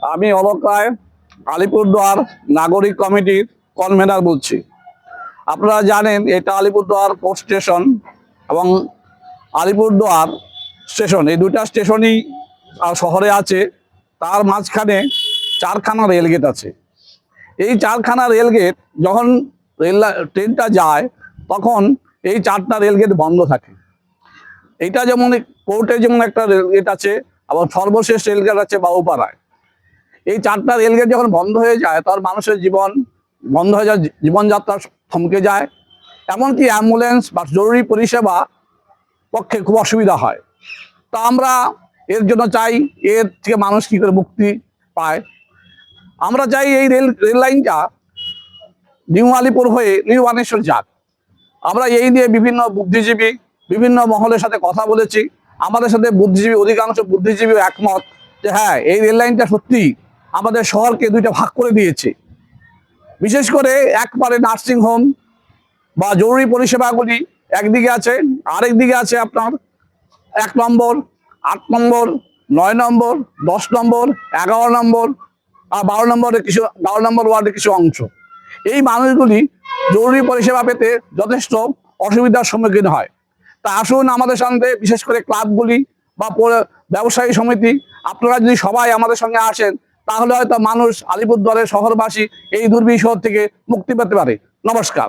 আমি অলক রায়, আলিপুরদুয়ার নাগরিক কমিটির কনভেনার বলছি। আপনারা জানেন এটা আলিপুরদুয়ার পোর্ট স্টেশন এবং আলিপুরদুয়ার স্টেশন, এই দুটা স্টেশনই শহরে আছে। তার মাঝখানে চারখানা রেলগেট আছে। এই চারখানা রেলগেট যখন ট্রেনটা যায় তখন এই চারটা রেলগেট বন্ধ থাকে। এইটা যেমন কোর্টে যেমন একটা রেলগেট আছে, আবার সর্বশেষ রেলগেট আছে বাবুপাড়ায়। এই চারটা রেলগেট যখন বন্ধ হয়ে যায় তার মানুষের জীবন বন্ধ হয়ে যায়, জীবনযাত্রা থমকে যায়। এমনকি অ্যাম্বুলেন্স বা জরুরি পরিষেবা পক্ষে খুব অসুবিধা হয়। তা আমরা এর জন্য চাই এর থেকে মানুষ কী করে মুক্তি পায়। আমরা চাই এই রেল লাইনটা নিউ আলিপুর হয়ে নিউ বানেশ্বর যাক। আমরা এই নিয়ে বিভিন্ন বুদ্ধিজীবী, বিভিন্ন মহলের সাথে কথা বলেছি। আমাদের সাথে বুদ্ধিজীবী, অধিকাংশ বুদ্ধিজীবী একমত যে হ্যাঁ, এই রেল লাইনটা সত্যি আমাদের শহরকে দুইটা ভাগ করে দিয়েছে। বিশেষ করে একবারে নার্সিংহোম বা জরুরি পরিষেবাগুলি একদিকে আছে, আরেক দিকে আছে আপনার 1 নম্বর, 8 নম্বর, 9 নম্বর, 10 নম্বর, 11 নম্বর আর 12 নম্বর ওয়ার্ডের কিছু অংশ। এই মানুষগুলি জরুরি পরিষেবা পেতে যথেষ্ট অসুবিধার সম্মুখীন হয়। তা আসুন আমাদের সঙ্গে, বিশেষ করে ক্লাবগুলি বা ব্যবসায়ী সমিতি, আপনারা যদি সবাই আমাদের সঙ্গে আসেন তাহলে হয়তো মানুষ, আলিপুরদুয়ারের শহরবাসী এই দুর্বিষহ থেকে মুক্তি পেতে পারে। নমস্কার।